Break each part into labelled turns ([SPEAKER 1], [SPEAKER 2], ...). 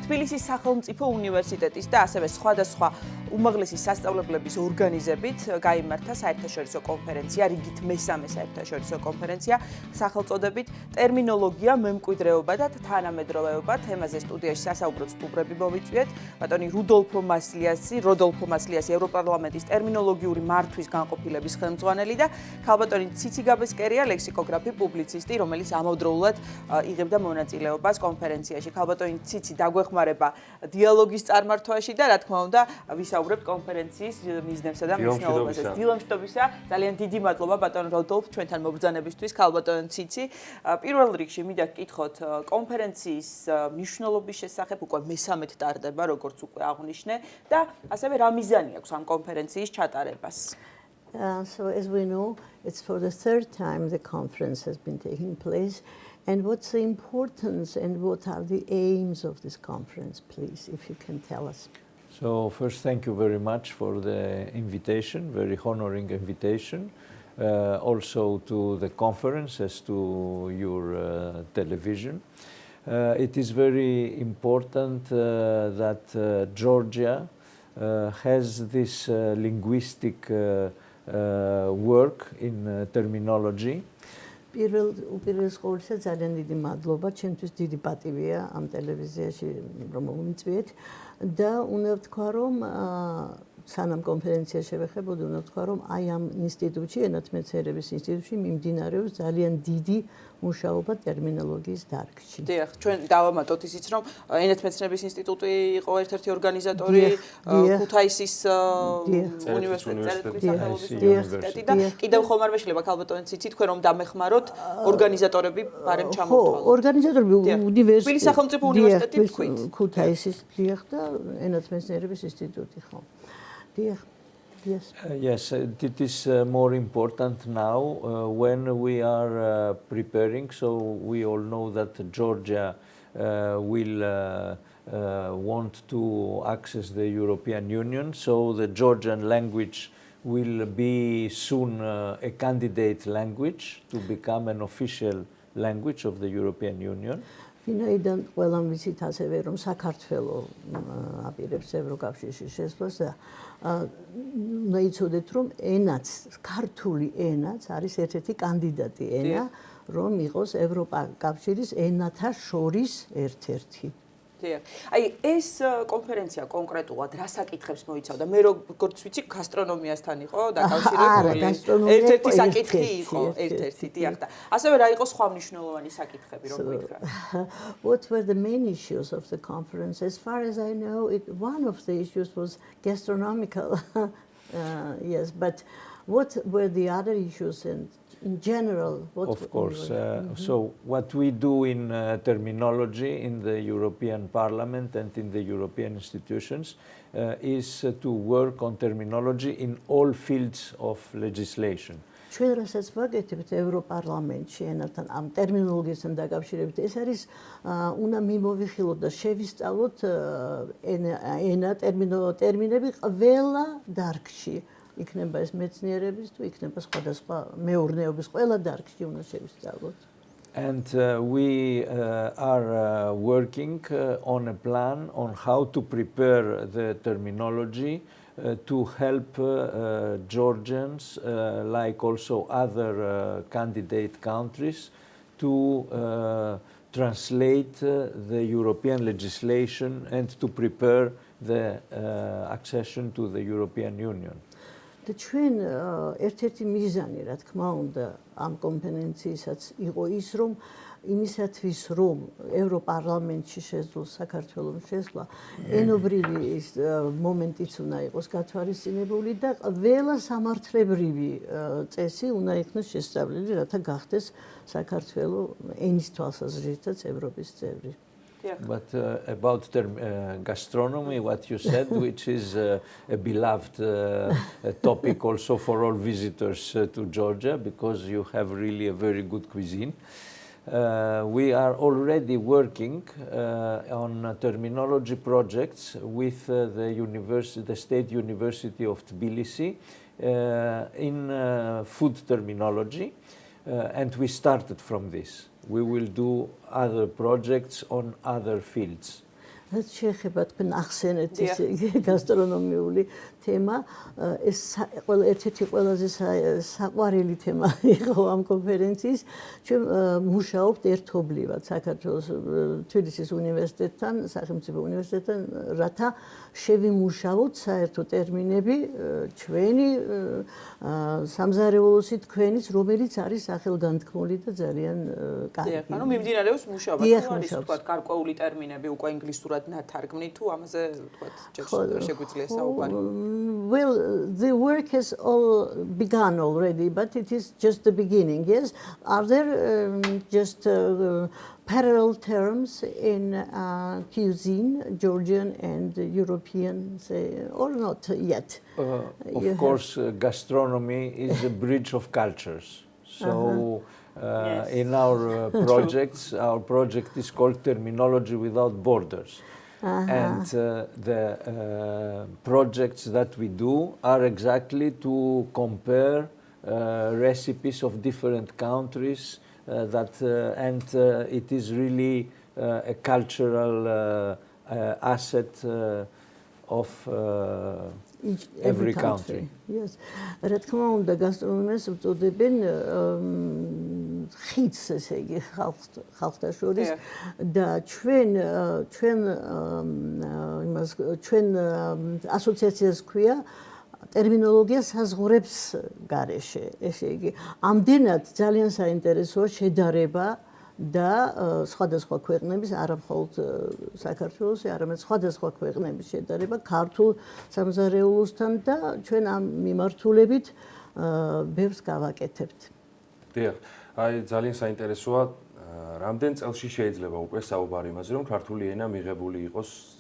[SPEAKER 1] თბილისის სახელმწიფო უნივერსიტეტის და ასევე სხვადასხვა უმაღლესი სასწავლებლების ორგანიზებით გაიმართა საერთაშორისო კონფერენცია, რიგით მესამე საერთაშორისო კონფერენცია, სახელწოდებით ტერმინოლოგია, მემკვიდრეობა და თანამედროვეობა. თემაზე სტუდიაში სასაუბროთ სტუმრები მოვიწვიეთ. ბატონი როდოლფო მასლიასი, ევროპარლამენტის ტერმინოლოგიური მართვის განყოფილების ხელმძღვანელი და ქალბატონი ციცი გაბესკირია, ლექსიკოგრაფი, პუბლიცისტი, რომელიც ამავდროულად იღებდა მონაწილეობას კონფერენციაში. ქალბატონი ციცი დაგვეხმარება დიალოგის წარმართვაში და რა თქმა უნდა ვისაუბრებთ კონფერენციის მიზნებსა და მნიშვნელობაზე. დილამშვიდობისა, ძალიან დიდი მადლობა ბატონ როდოლფ ჩვენთან მობრძანებისთვის. ქალბატონ ციცი, პირველ რიგში მინდა გკითხოთ კონფერენციის მნიშვნელობის შესახებ, უკვე მესამედ ტარდება, როგორც უკვე აღნიშნე და ასევე რა მიზანი აქვს ამ კონფერენციის ჩატარებას.
[SPEAKER 2] So as we know, it's for the third time the conference has been taking place. And what's the importance and what are the aims of this conference, please, if you can tell us?
[SPEAKER 3] So first, thank you very much for the invitation, very honoring invitation. Also to the conference as to your television. It is very important that Georgia has this linguistic work in terminology.
[SPEAKER 2] უპირველეს ყოვლისა ძალიან დიდი მადლობა, ჩემთვის დიდი პატივია ამ ტელევიზიაში რომ მომიწვიეთ და უნდა ვთქვა რომ სანამ კონფერენცია შევეხებოდი, უნდა ვთქვა რომ აი ამ ინსტიტუტში, ენათმეცნიერების ინსტიტუტში მიმდინარეობს ძალიან დიდი მუშაობა ტერმინოლოგიის დარგში.
[SPEAKER 1] დიახ, ჩვენ დავამატოთ ისიც რომ ენათმეცნიერების ინსტიტუტი იყო ერთ-ერთი ორგანიზატორი ქუთაისის უნივერსიტეტი და კიდევ ხომ არ მეშლება ქალბატონი ციცი თქვენ რომ დამეხმაროთ ორგანიზატორები ბარემ ჩამოთვალოთ.
[SPEAKER 2] ორგანიზატორები უნივერსიტეტი
[SPEAKER 1] თბილისის სახელმწიფო უნივერსიტეტი თქვით.
[SPEAKER 2] ქუთაისის დიახ და ენათმეცნიერების ინსტიტუტი ხო. Diyah. Yes.
[SPEAKER 3] Yes, it is more important now when we are preparing. So we all know that Georgia will want to access the European Union. So the Georgian language will be soon a candidate language to become an official language of the European Union.
[SPEAKER 2] ვინაიდან ყველამ ვიცით ასევე რომ საქართველოს აპირებს ევროკავშირში შესვლას და უნდა იცოდეთ რომ ენაც ქართული ენაც არის ერთ-ერთი კანდიდატი ენა რომ იყოს ევროკავშირის ენათა შორის ერთ-ერთი.
[SPEAKER 1] აი ეს კონფერენცია კონკრეტულად რა საკითხებს მოიცავდა? მე როგორც ვიცი გასტრონომიასთან იყო დაკავშირებული. ერთ-ერთი საკითხი იყო, ერთ-ერთი დიახ და ასევე რა იყო სხვა მნიშვნელოვანი საკითხები რომ მოიქრა?
[SPEAKER 2] What were the main issues of the conference? As far as I know, one of the issues was gastronomical. Yes, but what were the other issues and in general,
[SPEAKER 3] of course. So what we do in terminology in the European Parliament and in the European institutions is to work on terminology in all fields of legislation.
[SPEAKER 2] ჩვენ რასაც ვაკეთებთ ევროპარლამენტში ენათან ამ ტერმინოლოგიასთან დაკავშირებით, ეს არის უნდა მიმოვიხილოთ და შევისწავლოთ ენა ტერმინები ყველა დარგში. იქნება ეს მეცნიერების თუ იქნება სხვადასხვა მეურნეობის ყველა დარგში უნდა შევისწავლოთ.
[SPEAKER 3] And we are working on a plan on how to prepare the terminology to help Georgians, like also other candidate countries, to translate the European legislation and to prepare the accession to the European Union.
[SPEAKER 2] და ჩვენ ერთ-ერთი მიზანი, რა თქმა უნდა, ამ კონფერენციისაც იყო ის, რომ იმისათვის, რომ ევროპარლამენტში შესულს საქართველოს შესვლა, ენობრივი ის მომენტიც უნდა იყოს გათვალისწინებული და ყველა სამართლებრივი წესი უნდა იქნას შესწავლილი, რათა გახდეს საქართველოს ენის თვალსაზრისითაც ევროპის წევრი.
[SPEAKER 3] But about gastronomy, what you said, which is a beloved topic also for all visitors to Georgia, because you have really a very good cuisine. We are already working on terminology projects with the State University of Tbilisi in food terminology, and we started from this. We will do other projects on other fields.
[SPEAKER 2] რაც შეეხება თქვენ ახსენეთ ეს გასტრონომიული თემა, ეს ერთ-ერთი ყველაზე საყვარელი თემა იყო ამ კონფერენციის. ჩვენ მუშაობთ ერთობლივად საქართველოს თბილისის უნივერსიტეტთან, სახელმწიფო უნივერსიტეტთან, რათა შევიმუშაოთ საერთო ტერმინები ჩვენი სამზარეულოსი თქვენის, რომელიც არის სახელგანთქმული და ძალიან კარგი.
[SPEAKER 1] ანუ მიმდინარეობს მუშაობა, თუ არის თქვა გარკვეული ტერმინები უკვე ინგლისურად ნათარგმნი, თუ ამაზე თქვა შეგვიძლია საუბარი.
[SPEAKER 2] Well, the work has all begun already, but it is just the beginning. Yes, are there just parallel terms in cuisine, Georgian and European, say, or not yet?
[SPEAKER 3] Of course, gastronomy is a bridge of cultures. So in our projects, our project is called Terminology Without Borders. And the projects that we do are exactly to compare recipes of different countries and it is really a cultural asset of every country.
[SPEAKER 2] Yes. რა თქმა უნდა, გასტრონომიას უწოდებენ ხიდს, ესე იგი, ხალხთა შორის და ჩვენ ასოციაციას ქვია ტერმინოლოგია საზღვრებს გარეშე, ესე იგი, ამდენად ძალიან საინტერესოა შედარება და სხვადასხვა ქვეყნების, არა მხოლოდ საქართველოს, არამედ სხვადასხვა ქვეყნების შედარება ქართულ სამზარეულოსთან და ჩვენ ამ მიმართულებით ბევრს გავაკეთებთ.
[SPEAKER 4] დიახ, აი ძალიან საინტერესოა, რამდენ წელში შეიძლება უკვე საუბარი იმაზე, რომ ქართული ენა მიღებული იყოს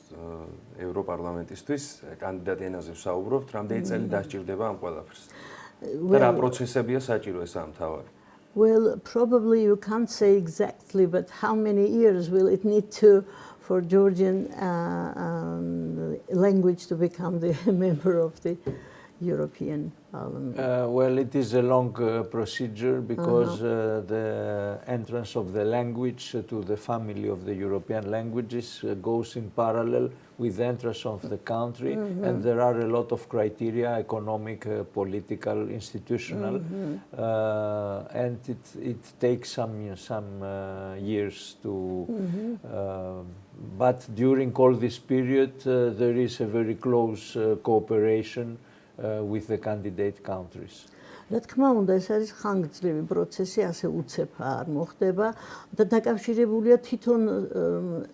[SPEAKER 4] ევროპარლამენტისთვის, კანდიდატ ენაზე ვსაუბრობთ, რამდენი წელი დასჭირდება ამ ყველაფერს. და რა პროცესებია საჭირო ეს ამთავარი?
[SPEAKER 2] Well, probably you can't say exactly, but how many years will it need for Georgian language to become the member of the European Parliament?
[SPEAKER 3] Well, it is a long procedure because the entrance of the language to the family of the European languages goes in parallel with the entrance of the country, and there are a lot of criteria, economic, political, institutional, and it takes some years to. But during all this period, there is a very close cooperation with the candidate countries.
[SPEAKER 2] რა თქმა უნდა, ეს არის ხანგრძლივი პროცესი, ასე უცებ არ მოხდება და დაკავშირებულია თვითონ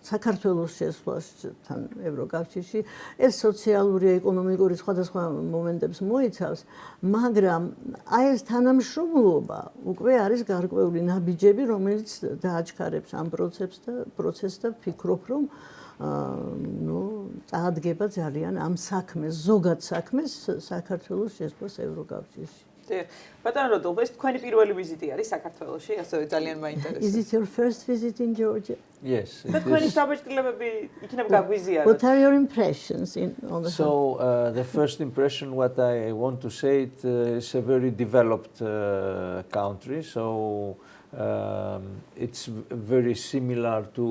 [SPEAKER 2] საქართველოს შესვლასთან ევროკავშირში. ეს სოციალური, ეკონომიკური სხვადასხვა მომენტებს მოიცავს, მაგრამ აი ეს თანამშრომლობა უკვე არის გარკვეული ნაბიჯები, რომელიც დააჩქარებს ამ პროცესს და ვფიქრობ, რომ წაადგება ძალიან ამ საქმეს, ზოგად საქმეს საქართველოს შესვლას ევროკავშირში.
[SPEAKER 1] ბატონო როდოლფო, ეს თქვენი პირველი ვიზიტი არის საქართველოში, ასევე ძალიან მაინტერესებს.
[SPEAKER 2] Is it your first visit in Georgia?
[SPEAKER 3] Yes.
[SPEAKER 1] და თქვენი საბჭოები იქნებ გაგვიზიაროთ.
[SPEAKER 2] What are your impressions on the
[SPEAKER 3] So the first impression, what I want to say, it's a very developed country. So it's very similar to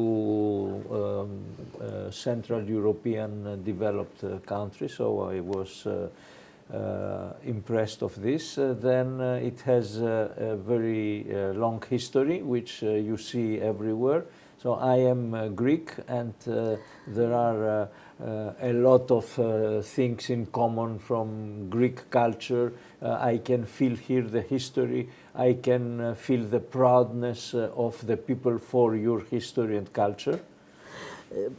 [SPEAKER 3] Central European developed countries. So I was impressed of this. Then it has a very long history, which you see everywhere. So I am Greek, and there are a lot of things in common from Greek culture. I can feel here the history. I can feel the proudness of the people for your history and culture.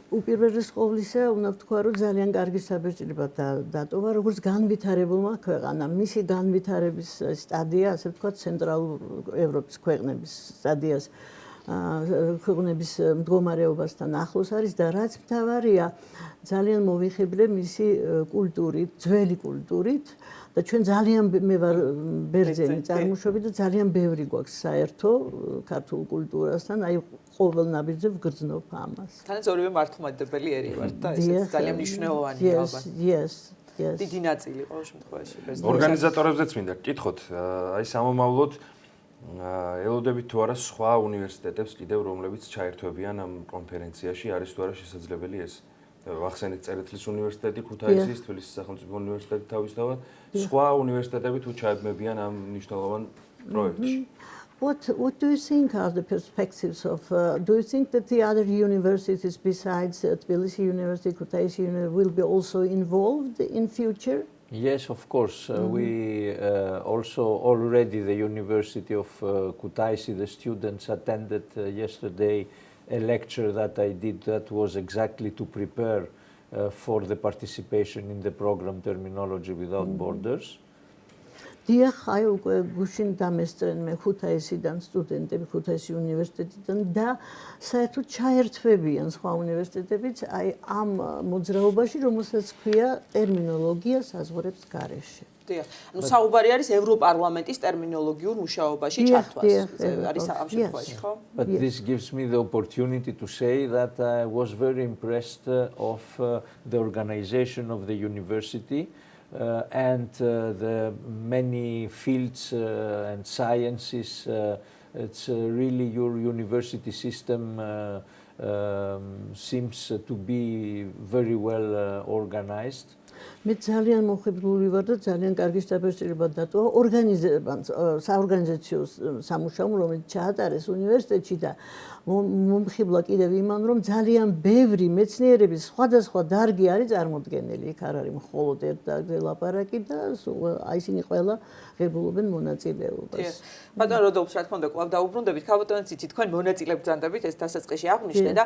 [SPEAKER 2] უპირველეს ყოვლისა, უნდა ვთქვა, რომ ძალიან კარგი საბჭოება დატოვა, როგორც განვითარებულმა ქვეყანამ. მისი განვითარების სტადია, ასე ვთქვათ, ცენტრალურ ევროპის ქვეყნების სტადიას, ქვეყნების მდგომარეობასთან ახლოს არის და რაც მთავარია, ძალიან მოვიხიბლე მისი კულტურით, ძველი კულტურით და ჩვენ ძალიან მე ვარ ბერძენი წარმოშობით და ძალიან ბევრი გვაქვს საერთო ქართულ კულტურასთან, აი ყოველ ნაბიჯზე ვგრძნობ ამას.
[SPEAKER 1] თანაც ორივე მართლმადიდებელი ერი ვართ და ესეც ძალიან მნიშვნელოვანია ალბათ.
[SPEAKER 2] Yes.
[SPEAKER 1] დიდი ნაწილი ყოველ შემთხვევაში.
[SPEAKER 4] ორგანიზატორებზეც მინდა გკითხოთ, აი სამომავლოდ ელოდებით თუ არა სხვა უნივერსიტეტებს კიდევ რომლებიც ჩაერთვებიან ამ კონფერენციაში, არის თუ არა შესაძლებელი ეს? ვახსენეთ წერეთლის უნივერსიტეტი, ქუთაისის, თბილისის სახელმწიფო უნივერსიტეტი თავისთავად, სხვა უნივერსიტეტები თუ ჩაებმებიან ამ მნიშვნელოვან პროექტში.
[SPEAKER 2] What do you think are the perspectives of? Do you think that the other universities besides Tbilisi University, Kutaisi University will be also involved in future?
[SPEAKER 3] Yes, of course. We also already the University of Kutaisi, the students attended yesterday a lecture that I did that was exactly to prepare for the participation in the program Terminology Without Borders.
[SPEAKER 2] დიახ, აი უკვე გუშინ დამესწრენ მე ქუთაისიდან სტუდენტები ქუთაისის უნივერსიტეტიდან და საერთოდ ჩაერთვებიან სხვა უნივერსიტეტებიც აი ამ მოძრაობაში, რომელსაც ქვია ტერმინოლოგია საზღვრებს გარეშე.
[SPEAKER 1] დიახ. ანუ საუბარი არის ევროპარლამენტის ტერმინოლოგიურ მუშაობაში ჩართვას. არის ამ შემთხვევაში, ხო?
[SPEAKER 3] But this gives me the opportunity to say that I was very impressed of the organization of the university. And the many fields and sciences, it's really your university system seems to be very well organized.
[SPEAKER 2] მე ძალიან მოხიბლული ვარ და ძალიან კარგი დაბეჭდილება დატოვა საორგანიზაციო სამუშაომ, რომელიც ჩაატარეს უნივერსიტეტში და მომხიბლა კიდევ იმან, რომ ძალიან ბევრი მეცნიერების სხვადასხვა დარგი არის წარმოდგენილი. იქ არ არის მხოლოდ ერთ დარგზე ლაპარაკი და აი ისინი ყველა ღებულობენ მონაწილეობას.
[SPEAKER 1] ბატონო როდოლფს, რა თქმა უნდა, კვლავ დაუბრუნდებით. ქალბატონო ციცი, თქვენ მონაწილე ბრძანდებით, ეს დასაწყისში აღვნიშნე და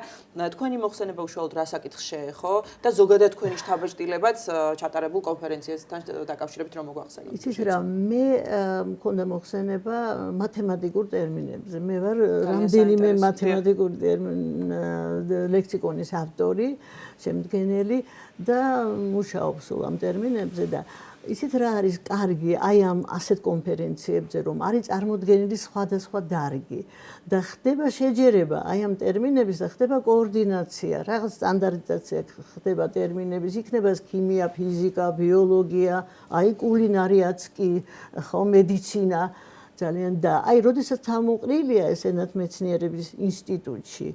[SPEAKER 1] თქვენი მოხსენება უშუალოდ რა საკითხს შეეხო და ზოგადად თქვენი შთაბეჭდილებაც ჩატარებულ კონფერენციასთან დაკავშირებით რომ მოგვახსენოთ.
[SPEAKER 2] იცით რა, მე მქონდა მოხსენება მათემატიკურ ტერმინებზე. მე ვარ რამდენიმე მათემატიკური ლექსიკონის ავტორი, შემდგენელი და მუშაობ სულ ამ ტერმინებზე და ისეთ რა არის კარგი აი ამ ასეთ კონფერენციებზე, რომ არის წარმოდგენილი სხვადასხვა დარგი და ხდება შეჯერება აი ამ ტერმინების და ხდება კოორდინაცია, რაღაც სტანდარტიზაცია ხდება ტერმინების, იქნება ეს ქიმია, ფიზიკა, ბიოლოგია, აი კულინარიაც კი, ხო, მედიცინა ძალიან და აი როდესაც თავმოყრილია ეს ენათმეცნიერების ინსტიტუტში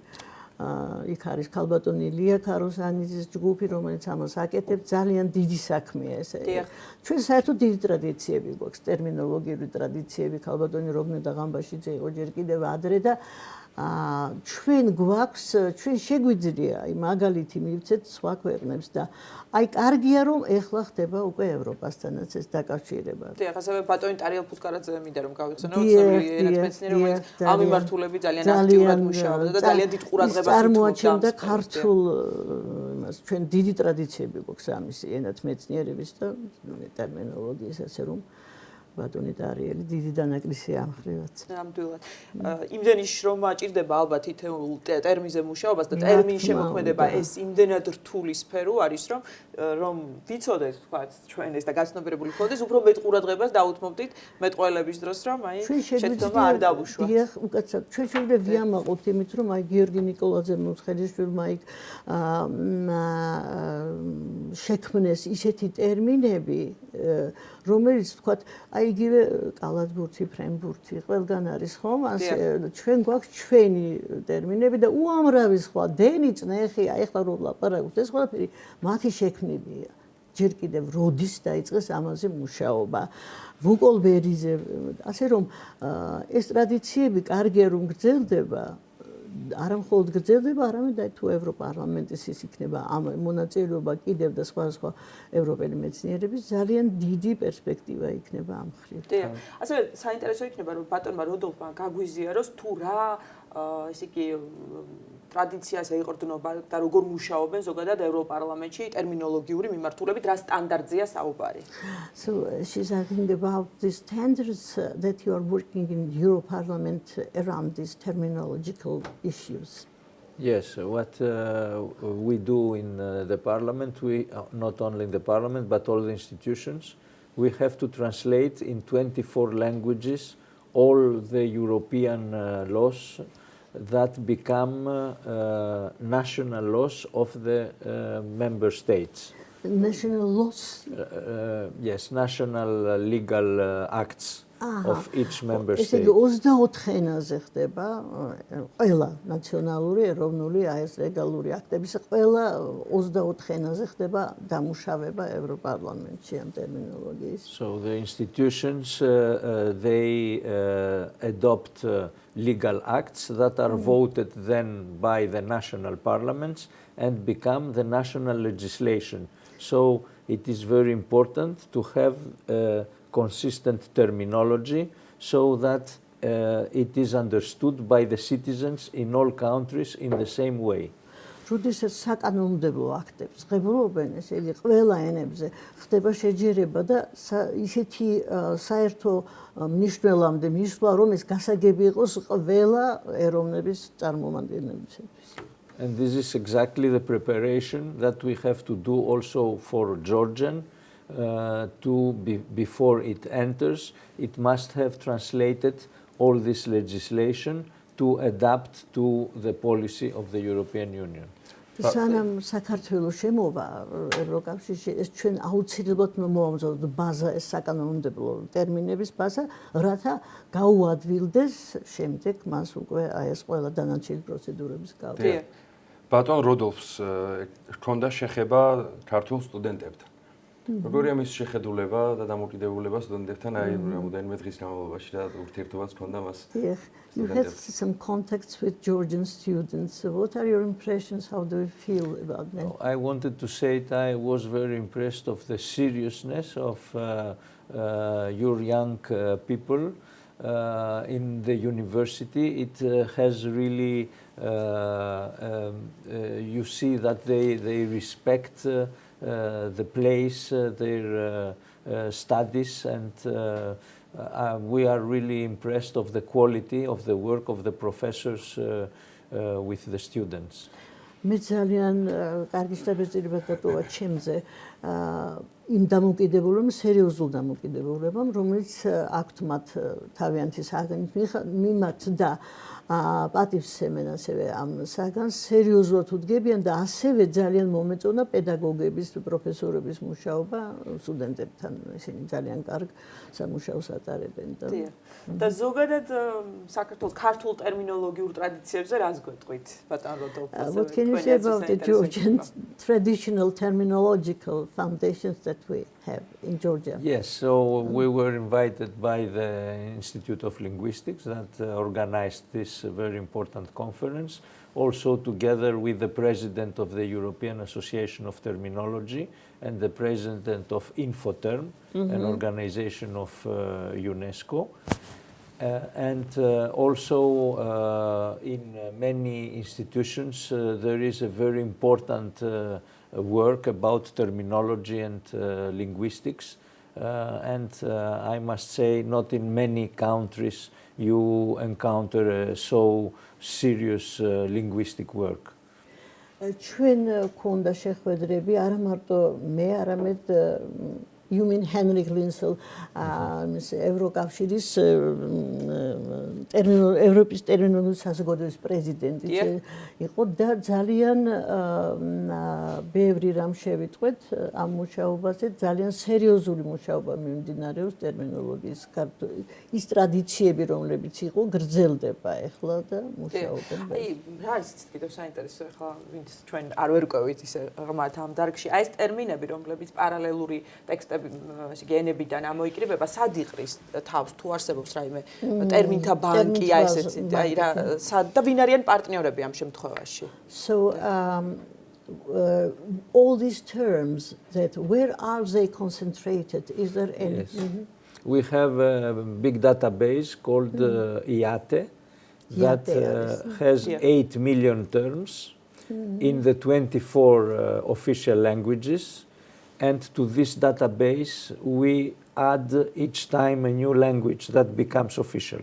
[SPEAKER 2] იქ არის ქალბატონი ლია ქაროსანიძის ჯგუფი, რომელიც ამას აკეთებს, ძალიან დიდი საქმეა ეს. ჩვენ საერთოდ დიდი ტრადიციები გვაქვს, ტერმინოლოგიური ტრადიციები, ქალბატონი რობნე და ღამბაშიძე იყო ჯერ კიდევ ადრე და ჩვენ გვაქვს, ჩვენ შეგვიძლია აი მაგალითი მივცეთ სხვა ქვეყნებს და აი კარგია რომ ეხლა ხდება უკვე ევროპასთანაც ეს დაკავშირება.
[SPEAKER 1] დიახ, ასევე ბატონი ტარიელ ფუტკარაძე მინდა რომ გავიხსენო, ცნობილი ენათმეცნიერი, რომელიც ამ მიმართულებით ძალიან აქტიურად მუშაობდა და ძალიან დიდ ყურადღებას უთმობდა.
[SPEAKER 2] წარმოაჩენდა ქართულ იმას, ჩვენ დიდი ტრადიციები გვაქვს ამის ენათმეცნიერების და ტერმინოლოგიის, ასე რომ ბატონი ტარიელი დიდი დანაკლისი ამხრივაც.
[SPEAKER 1] ნამდვილად. იმდენი შრომა ჭირდება ალბათ თითოეულ ტერმინზე მუშაობას და ტერმინის შემოქმედება ეს იმდენად რთული სფერო არის, რომ ვიცოდეთ, თქვათ, ჩვენ ეს და გაცნობიერებული ხოდეს, უფრო მეტ ყურადღებას დაუთმობდით მეტყველების დროს, რომ აი შეცდომა არ დავუშვათ.
[SPEAKER 2] დიახ, უკაცრავ, ჩვენ შეიძლება ვიამაყოთ იმით, რომ აი გიორგი ნიკოლაძე მუცხელიშვილმა იქ შექმნეს ისეთი ტერმინები, რომელიც თქვათ, აი იგივე კალათბურთი, ფრენბურთი, ყველგან არის ხომ? ასე ჩვენ გვაქვს ჩვენი ტერმინები და უამრავი სხვა დენი, წნეხი, აი ახლა რომ ლაპარაკობთ, ეს ყველაფერი მათი შექმნილია. ჯერ კიდევ როდის დაიწყეს ამაზე მუშაობა. ვუკოლბერიზე, ასე რომ ეს ტრადიციები კარგია რომ გრძელდება, არა მხოლოდ გრძელდება, არამედ აი თუ ევროპარლამენტის ის იქნება ამ მონაწილეობა კიდევ და სხვა ევროპელი მეცნიერების ძალიან დიდი პერსპექტივა იქნება ამ მხრივ.
[SPEAKER 1] დიახ. ასევე საინტერესო იქნება რომ ბატონმა როდოლფმა გაგვიზიაროს თუ რა ესე იგი ტრადიციას ეყრდნობა და როგორ მუშაობენ ზოგადად ევროპარლამენტში ტერმინოლოგიური მიმართულებით, რა სტანდარტზეა საუბარი.
[SPEAKER 2] So she's asking about the standards that you are working in Europarlament around these terminological issues.
[SPEAKER 3] Yes, what we do in the parliament, we not only in the parliament but all the institutions, we have to translate in 24 languages all the European laws that become national laws of the member states.
[SPEAKER 2] National laws?
[SPEAKER 3] Yes, national legal acts of each member
[SPEAKER 2] ესე
[SPEAKER 3] state.
[SPEAKER 2] იგი 24 ენაზე ხდება ყველა ნაციონალური, ეროვნული, ეს ლეგალური აქტების ყველა 24 ენაზე ხდება დამუშავება ევროპარლამენტში ამ ტერმინოლოგიის.
[SPEAKER 3] So the institutions they adopt legal acts that are voted then by the national parliaments and become the national legislation. So it is very important to have consistent terminology so that it is understood by the citizens in all countries in the same way.
[SPEAKER 2] როდესაც საკანონმდებლო აქტებს ღებულობენ, ესე იგი ყველა ენებზე ხდება შეჯერება და ისეთი საერთო მნიშვნელამდე მისვლა, რომ ეს გასაგები იყოს ყველა ეროვნების წარმომადგენლებისთვის.
[SPEAKER 3] And this is exactly the preparation that we have to do also for Georgian. Before it enters, it must have translated all this legislation to adapt to the policy of the European Union.
[SPEAKER 2] სანამ საქართველოს შემოვა ევროკავშირში, ეს ჩვენ აუცილებლად მოვამზადოთ ბაზა, ეს საკანონმდებლო ტერმინების ბაზა, რათა გაუადვილდეს შემდეგ მას უკვე აი ეს ყველა დანარჩენი პროცედურების გავლა.
[SPEAKER 4] ბატონ როდოლფს ჰქონდა შეხება ქართულ სტუდენტებთან. როგორია მის შეხედულება და დამოკიდებულება სტუდენტებთან აი რამოდენიმე დღის განმავლობაში და ურთიერთობაც ჰქონდა მას?
[SPEAKER 2] You had some contacts with Georgian students. What are your impressions? How do you feel about them?
[SPEAKER 3] I wanted to say that I was very impressed of the seriousness of your young people in the university. It has really, you see that they respect the place, their studies, and we are really impressed of the quality of the work of the professors with the students.
[SPEAKER 2] მე ძალიან კარგი შთაბეჭდილება დატოვა ჩემზე იმ დამოკიდებულებამ, სერიოზულ დამოკიდებულებამ, რომელიც აქვთ მათ თავიანთი საგნის მიმართ და პატივსცემენ ასევე ამ საგანს, სერიოზულად უდგებიან და ასევე ძალიან მომეწონა პედაგოგების, პროფესორების მუშაობა სტუდენტებთან. ისინი ძალიან კარგ სამუშაოს ატარებენ
[SPEAKER 1] და ზოგადად საქართველოს ქართულ ტერმინოლოგიურ ტრადიციებზე რას გვეტყვით, ბატონ როდოლფო?
[SPEAKER 2] What can you say about the Georgian traditional terminological foundations that we have in Georgia?
[SPEAKER 3] Yes, so we were invited by the Institute of Linguistics that organized this very important conference, also together with the president of the European Association of Terminology and the president of Infoterm, an organization of UNESCO. And also in many institutions there is a very important work about terminology and linguistics, and I must say not in many countries you encounter so serious linguistic work.
[SPEAKER 2] ჩვენ გქონდა შეხვედრები არა მარტო მე, არამედ You mean Henrik Linsel, ევროკავშირის ევროპის ტერმინოლოგიის საზოგადოების პრეზიდენტი იყო და ძალიან ბევრი რამ შევიტყვეთ ამ მუშაობაზე, ძალიან სერიოზული მუშაობა მიმდინარეობს ტერმინოლოგიის ის ტრადიციები, რომლებიც იყო, გრძელდება ახლა და მუშაობენ.
[SPEAKER 1] აი, რა არის კიდევ საინტერესო ახლა ვინც ჩვენ არ ვერკვევით ისე ღმართ ამ დარგში, აი ეს ტერმინები, რომლებიც პარალელური ტექსტები გენებიდან ამოიკრიბება, სად იყრის თავს, თუ არსებობს რაიმე ტერმინთა ბანკი, აი ესეთი, აი რა, სად და ვინ არიან პარტნიორები ამ შემთხვევაში?
[SPEAKER 2] So all these terms, that where are they concentrated? Is there any?
[SPEAKER 3] Yes. We have a big database called IATE that has 8 million terms in the 24 official languages. And to this database, we add each time a new language that becomes official.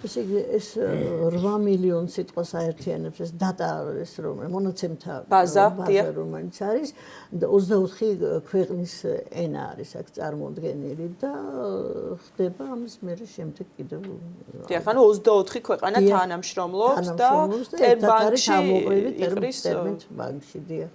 [SPEAKER 2] ესე იგი ეს 8 მილიონი სიტყვას აერთიანებს ეს data ეს რომ მონაცემთა ბაზა რომელიც არის და 24 ქვეყნის ენა არის აქ წარმოდგენილი და ხდება ამის მერე შემდეგ კიდევ
[SPEAKER 1] დიახ, ანუ 24 ქვეყანა თანამშრომლობს და ტერმინბანკში იყრის
[SPEAKER 2] ტერმინბანკში დიახ.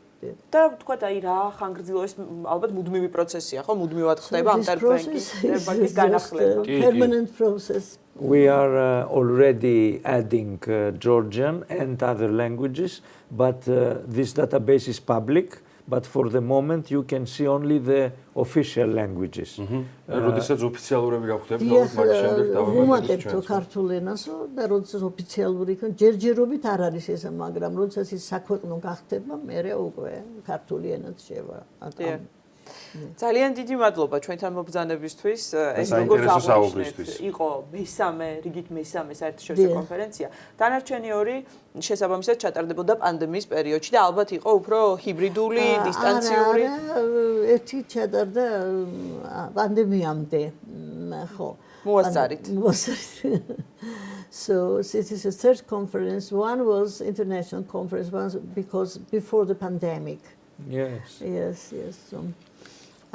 [SPEAKER 1] და თქვა აი რა ხანგრძლივი ალბათ მუდმივი პროცესია, ხო? მუდმივად ხდება ამ ტერმინოლოგიის განახლება.
[SPEAKER 2] Permanent process.
[SPEAKER 3] We are already adding Georgian and other languages, but this database is public. But for the moment, you can see only the official languages.
[SPEAKER 4] როდესაც ოფიციალურები გავხდებით, მაგის შემდეგ დავამატებთ
[SPEAKER 2] ვუმატებთ ქართულ ენასო და როდესაც ოფიციალური იქნება, ჯერჯერობით არ არის ესა, მაგრამ როდესაც ის საქვეყნო გახდება, მერე უკვე ქართული ენაც შევა.
[SPEAKER 1] ძალიან დიდი მადლობა ჩვენთან მობრძანებისთვის. ეს როგორც აღნიშნეთ, იყო რიგით მესამე საერთაშორისო კონფერენცია. დანარჩენი ორი შესაბამისად ჩატარდებოდა პანდემიის პერიოდში და ალბათ იყო უფრო ჰიბრიდული, დისტანციური.
[SPEAKER 2] ერთი ჩატარდა პანდემიამდე, ხო.
[SPEAKER 1] მოასწარით.
[SPEAKER 2] So this is the third conference. One was international conference, because before the pandemic.
[SPEAKER 3] Yes.
[SPEAKER 2] So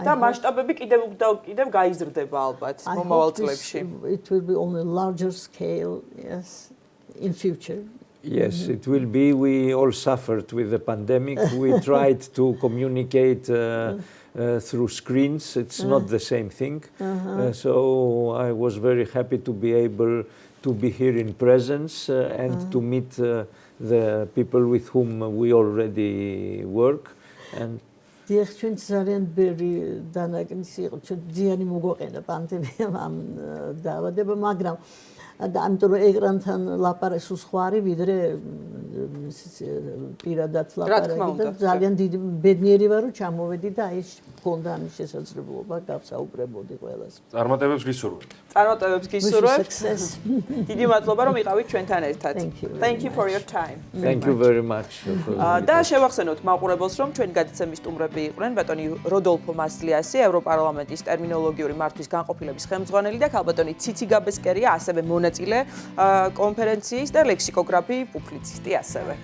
[SPEAKER 1] და მასშტაბები კიდევ გაიზრდება ალბათ მომავალ წლებში.
[SPEAKER 2] It will be on a larger scale, yes, in future.
[SPEAKER 3] Yes, it will be. We all suffered with the pandemic. We tried to communicate through screens. It's not the same thing. So I was very happy to be able to be here in presence and to meet the people with whom we already work. And
[SPEAKER 2] ჩვენ ძალიან ბევრი დანაკნისი იყო, ჩვენ ძიანი მოგვაყენა პანდემიამ ამ დაავადება, მაგრამ ამიტომ ეკრანთან ლაპარაკი სულ სხვა არის, ვიდრე პირადად ლაპარაკი და ძალიან დიდი ბედნიერი ვარ, რომ ჩამოვედი და აი მქონდა ამის შესაძლებლობა გავსაუბრებოდი ყველას.
[SPEAKER 4] წარმატებებს გისურვებთ.
[SPEAKER 1] წარმატებებს გისურვებთ. დიდი მადლობა რომ იყავით ჩვენთან ერთად. Thank you for your time.
[SPEAKER 3] Thank you very much.
[SPEAKER 1] და შევახსენოთ მაყურებელს, რომ ჩვენი გადაცემის სტუმრები იყვნენ ბატონი როდოლფო მასლიასი, ევროპარლამენტის ტერმინოლოგიური მართვის განყოფილების ხელმძღვანელი და ქალბატონი ციცი გაბესკირია, ასევე მონაწილე კონფერენციის და ლექსიკოგრაფი პუბლიცისტი ასევე.